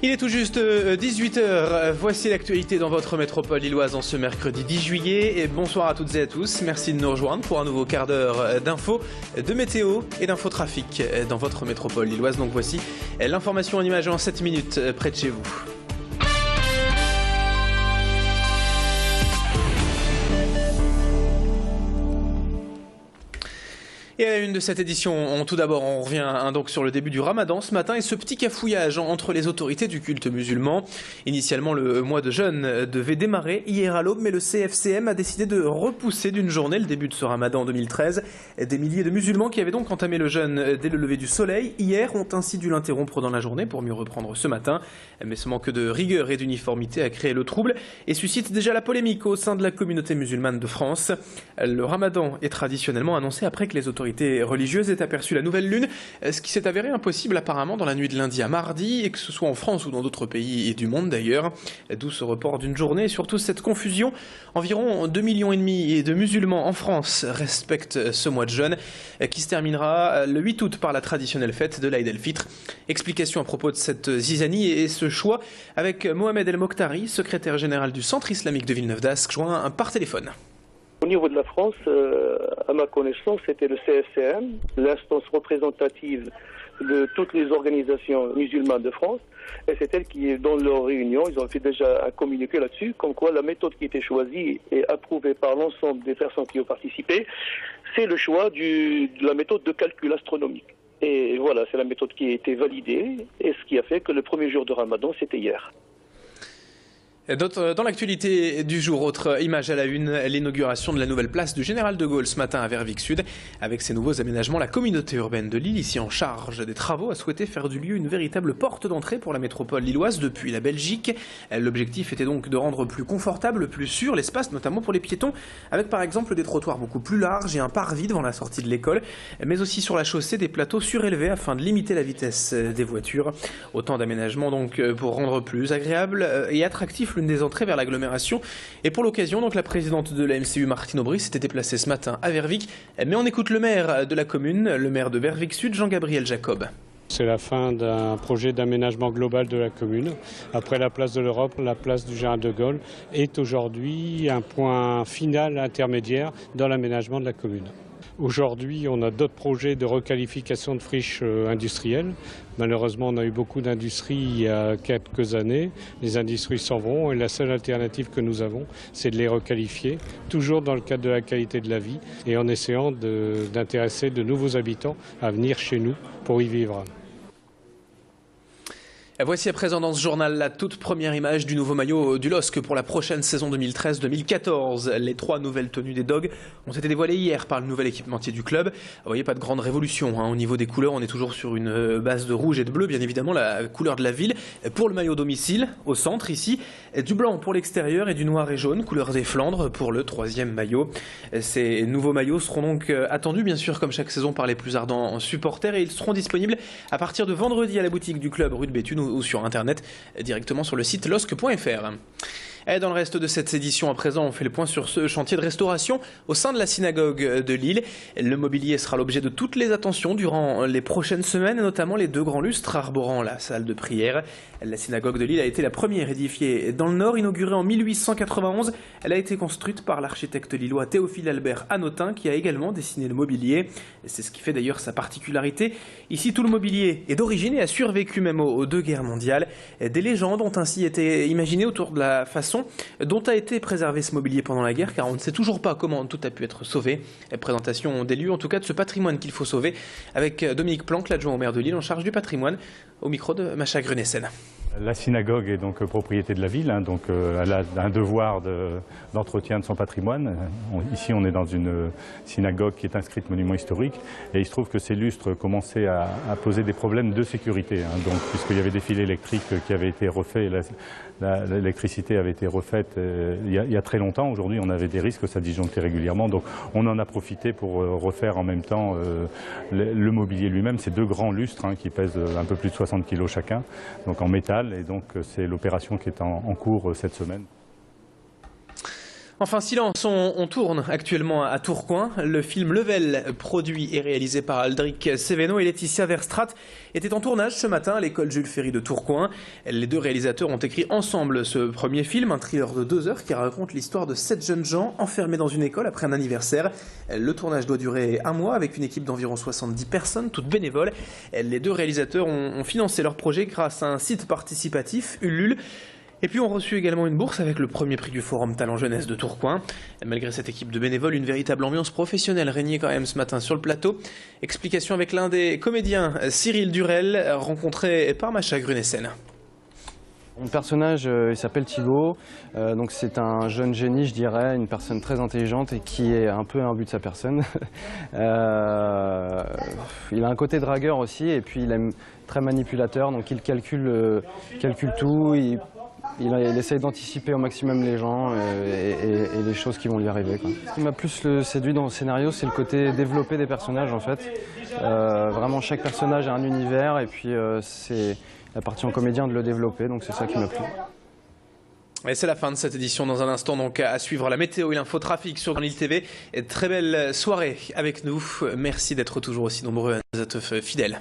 Il est tout juste 18 h, voici l'actualité dans votre métropole lilloise en ce mercredi 10 juillet. Et bonsoir à toutes et à tous, merci de nous rejoindre pour un nouveau quart d'heure d'infos, de météo et d'infotrafic dans votre métropole lilloise. Donc voici l'information en images en 7 minutes près de chez vous. Et à la une de cette édition, tout d'abord, on revient donc sur le début du Ramadan ce matin et ce petit cafouillage entre les autorités du culte musulman. Initialement, le mois de jeûne devait démarrer hier à l'aube, mais le CFCM a décidé de repousser d'une journée le début de ce Ramadan en 2013. Des milliers de musulmans qui avaient donc entamé le jeûne dès le lever du soleil hier ont ainsi dû l'interrompre dans la journée pour mieux reprendre ce matin. Mais ce manque de rigueur et d'uniformité a créé le trouble et suscite déjà la polémique au sein de la communauté musulmane de France. Le Ramadan est traditionnellement annoncé après que les autorités religieuse est aperçue la nouvelle lune, ce qui s'est avéré impossible apparemment dans la nuit de lundi à mardi, et que ce soit en France ou dans d'autres pays et du monde d'ailleurs, d'où ce report d'une journée et surtout cette confusion. Environ 2,5 millions de musulmans en France respectent ce mois de jeûne qui se terminera le 8 août par la traditionnelle fête de l'Aïd el-Fitr. Explication à propos de cette zizanie et ce choix avec Mohamed El Mokhtari, secrétaire général du Centre islamique de Villeneuve d'Ascq, joint par téléphone. Au niveau de la France, à ma connaissance, c'était le CFCM, l'instance représentative de toutes les organisations musulmanes de France, et c'est elle qui, dans leur réunion, ils ont fait déjà un communiqué là-dessus, comme quoi la méthode qui était choisie et approuvée par l'ensemble des personnes qui ont participé, c'est le choix de la méthode de calcul astronomique. Et voilà, c'est la méthode qui a été validée, et ce qui a fait que le premier jour de Ramadan, c'était hier. Dans l'actualité du jour, autre image à la une, l'inauguration de la nouvelle place du Général de Gaulle ce matin à Verviers Sud. Avec ses nouveaux aménagements, la communauté urbaine de Lille, ici en charge des travaux, a souhaité faire du lieu une véritable porte d'entrée pour la métropole lilloise depuis la Belgique. L'objectif était donc de rendre plus confortable, plus sûr l'espace, notamment pour les piétons, avec par exemple des trottoirs beaucoup plus larges et un parvis devant la sortie de l'école, mais aussi sur la chaussée des plateaux surélevés afin de limiter la vitesse des voitures. Autant d'aménagements donc pour rendre plus agréable et attractif l'une des entrées vers l'agglomération. Et pour l'occasion, donc la présidente de la MCU, Martine Aubry, s'était déplacée ce matin à Verviers. Mais on écoute le maire de la commune, le maire de Verviers Sud, Jean-Gabriel Jacob. C'est la fin d'un projet d'aménagement global de la commune. Après la place de l'Europe, la place du Général de Gaulle est aujourd'hui un point final intermédiaire dans l'aménagement de la commune. Aujourd'hui, on a d'autres projets de requalification de friches industrielles. Malheureusement, on a eu beaucoup d'industries il y a quelques années. Les industries s'en vont et la seule alternative que nous avons, c'est de les requalifier, toujours dans le cadre de la qualité de la vie et en essayant d'intéresser de nouveaux habitants à venir chez nous pour y vivre. Voici à présent dans ce journal la toute première image du nouveau maillot du LOSC pour la prochaine saison 2013-2014. Les 3 nouvelles tenues des Dogs ont été dévoilées hier par le nouvel équipementier du club. Vous voyez, pas de grande révolution au niveau des couleurs, on est toujours sur une base de rouge et de bleu, bien évidemment la couleur de la ville. Pour le maillot domicile, au centre ici, du blanc pour l'extérieur et du noir et jaune, couleur des Flandres pour le 3e maillot. Ces nouveaux maillots seront donc attendus bien sûr comme chaque saison par les plus ardents supporters et ils seront disponibles à partir de vendredi à la boutique du club rue de Béthune ou sur internet directement sur le site losc.fr. Et dans le reste de cette édition, à présent, on fait le point sur ce chantier de restauration au sein de la synagogue de Lille. Le mobilier sera l'objet de toutes les attentions durant les prochaines semaines, notamment les 2 grands lustres arborant la salle de prière. La synagogue de Lille a été la première édifiée dans le Nord, inaugurée en 1891. Elle a été construite par l'architecte lillois Théophile Albert Hanotin, qui a également dessiné le mobilier. C'est ce qui fait d'ailleurs sa particularité. Ici, tout le mobilier est d'origine et a survécu même aux 2 guerres mondiales. Des légendes ont ainsi été imaginées autour de la façon dont a été préservé ce mobilier pendant la guerre, car on ne sait toujours pas comment tout a pu être sauvé. Présentation des lieux, en tout cas de ce patrimoine qu'il faut sauver, avec Dominique Planck, l'adjoint au maire de Lille en charge du patrimoine, au micro de Macha Grunessen. La synagogue est donc propriété de la ville, donc elle a un devoir d'entretien de son patrimoine. Ici, on est dans une synagogue qui est inscrite monument historique, et il se trouve que ces lustres commençaient à poser des problèmes de sécurité, donc puisqu'il y avait des fils électriques qui avaient été refaits, l'électricité avait été refaite il y a très longtemps. Aujourd'hui, on avait des risques que ça disjonctait régulièrement, donc on en a profité pour refaire en même temps le mobilier lui-même. Ces 2 grands lustres qui pèsent un peu plus de 60 kg chacun, donc en métal. Et donc c'est l'opération qui est en cours cette semaine. Enfin, silence, on tourne actuellement à Tourcoing. Le film Level, produit et réalisé par Aldric Seveno et Laetitia Verstraat, était en tournage ce matin à l'école Jules Ferry de Tourcoing. Les deux réalisateurs ont écrit ensemble ce premier film, un thriller de 2 heures qui raconte l'histoire de 7 jeunes gens enfermés dans une école après un anniversaire. Le tournage doit durer 1 mois avec une équipe d'environ 70 personnes, toutes bénévoles. Les deux réalisateurs ont financé leur projet grâce à un site participatif, Ulule. Et puis ont reçu également une bourse avec le premier prix du Forum Talent Jeunesse de Tourcoing. Malgré cette équipe de bénévoles, une véritable ambiance professionnelle régnait quand même ce matin sur le plateau. Explication avec l'un des comédiens, Cyril Durel, rencontré par Macha Grunessen. Mon personnage, il s'appelle Thibaut, donc c'est un jeune génie, je dirais, une personne très intelligente et qui est un peu imbu de sa personne. Il a un côté dragueur aussi et puis il est très manipulateur, donc il calcule tout, il essaye d'anticiper au maximum les gens et les choses qui vont lui arriver, quoi. Ce qui m'a plus séduit dans le scénario, c'est le côté développé des personnages en fait. Vraiment chaque personnage a un univers et puis c'est la partie en comédien de le développer, donc c'est ça qui m'a plu. Et c'est la fin de cette édition. Dans un instant, donc, à suivre la météo et l'infotrafic sur Grand Lille TV. Et très belle soirée avec nous. Merci d'être toujours aussi nombreux à nous être fidèles.